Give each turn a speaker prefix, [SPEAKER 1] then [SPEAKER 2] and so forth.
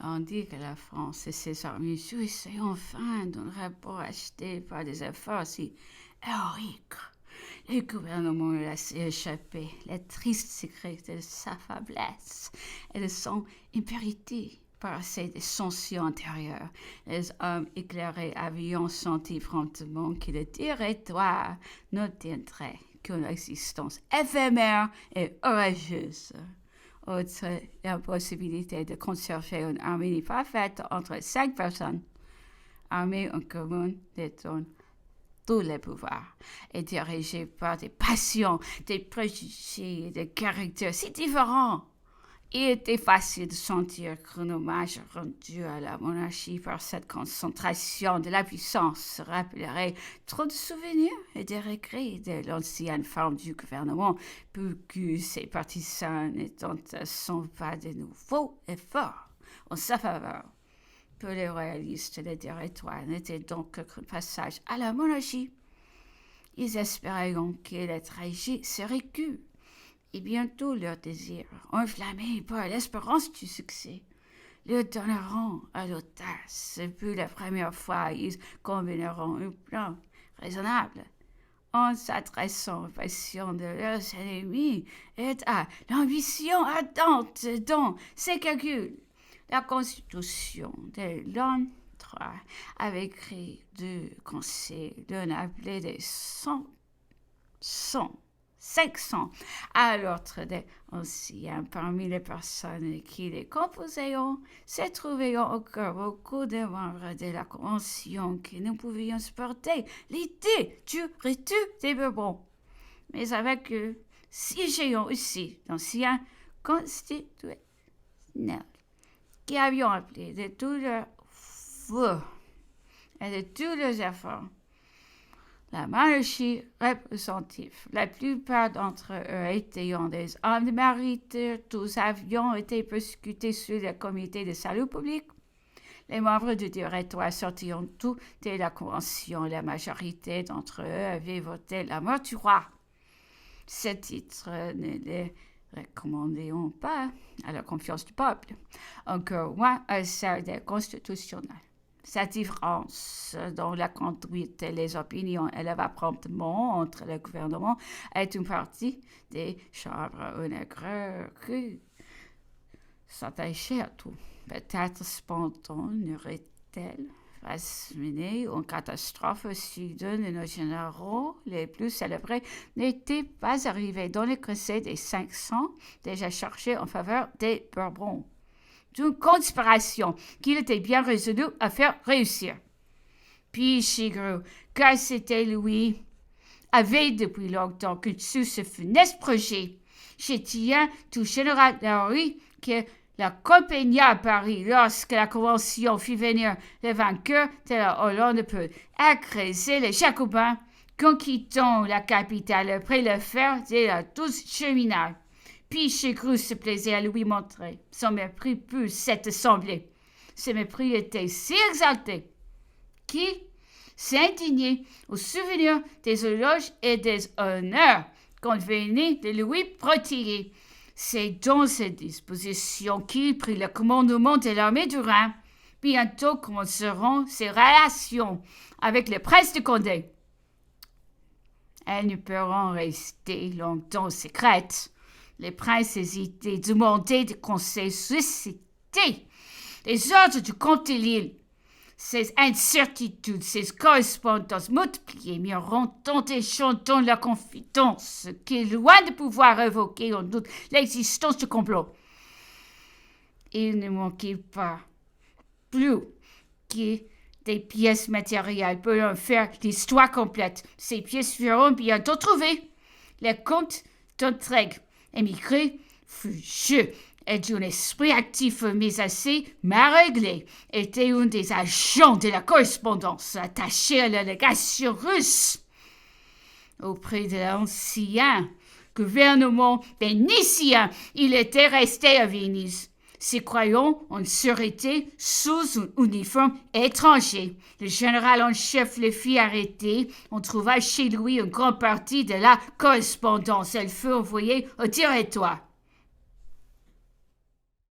[SPEAKER 1] On dit que la France et ses armées jouissaient enfin d'un rapport acheté par des efforts si héroïques. Le gouvernement a laissé échapper les tristes secrets de sa faiblesse et de son impérité par ces dissensions intérieures. Les hommes éclairés avaient senti promptement que le territoire ne tiendrait qu'une existence éphémère et orageuse. Outre l'impossibilité de conserver une harmonie parfaite entre 5 personnes, armées en commun détournent tous les pouvoirs et dirigées par des passions, des préjugés et des caractères si différents. Il était facile de sentir qu'un hommage rendu à la monarchie par cette concentration de la puissance rappellerait trop de souvenirs et de regrets de l'ancienne forme du gouvernement, pour que ses partisans n'intentent pas de nouveaux efforts en sa faveur. Pour les royalistes, le territoire n'était donc qu'un passage à la monarchie. Ils espéraient que le trajet serait court. Et bientôt leur désir, enflammé par l'espérance du succès, leur donneront à l'audace. Pour la première fois, ils combineront un plan raisonnable en s'adressant aux passions de leurs ennemis et à l'ambition ardente dans ses calculs. La Constitution de l'an 3 avait créé 2 conseils, l'un appelé des 500 à l'autre des anciens. Parmi les personnes qui les composaient, se trouvaient encore beaucoup de membres de la Convention qui ne pouvions supporter l'idée du retour des Bourbons. Mais avec eux, siégeaient aussi d'anciens constitutionnels qui avaient appelé de tous leurs voeux et de tous leurs efforts la monarchie représentative. La plupart d'entre eux étaient des hommes de mérite. Tous avions été persécutés sur le comité de salut public. Les membres du directoire sortiront tous de la convention. La majorité d'entre eux avaient voté la mort du roi. Ce titre ne les recommandions pas à la confiance du peuple, encore moins à celle des constitutionnels. Cette différence dans la conduite et les opinions éleva promptement entre le gouvernement et une partie des chambres nègres qui s'attachaient à tout. Peut-être cependant n'aurait-elle pas mené une catastrophe si deux de nos généraux les plus célébrés n'étaient pas arrivés dans le conseil des 500 déjà chargés en faveur des Bourbons, d'une conspiration qu'il était bien résolu à faire réussir. Puis Chigre, car c'était lui, avait depuis longtemps conçu ce funeste projet. Je tiens tout général Larry que l'accompagna à Paris lorsque la Convention fit venir les vainqueurs de la Hollande pour agresser les Jacobins, conquittant la capitale après le fer de la 12 cheminades. Puis Chigre se plaisait à lui montrer son mépris pour cette assemblée. Ce mépris était si exalté qu'il s'indignait au souvenir des éloges et des honneurs qu'on venait de lui prodiguer. C'est dans cette disposition qu'il prit le commandement de l'armée du Rhin. Bientôt commenceront ses relations avec le prince de Condé. Elles ne pourront rester longtemps secrètes. Les princes hésitaient, demandaient des conseils, suscitaient les ordres du comte de Lille. Ces incertitudes, ces correspondances multipliées mirent tant et chantant la confidence qui, loin de pouvoir évoquer en doute l'existence du complot, il ne manquait pas plus que des pièces matérielles pour en faire l'histoire complète. Ces pièces furent bientôt trouvées. Le comte d'Entraigues, émigré, furieux et d'un esprit actif mais assez mal réglé, était un des agents de la correspondance attaché à la légation russe. Auprès de l'ancien gouvernement vénitien, il était resté à Venise, se croyant en sûreté sous un uniforme étranger. Le général en chef le fit arrêter. On trouva chez lui une grande partie de la correspondance. Elle fut envoyée au directoire.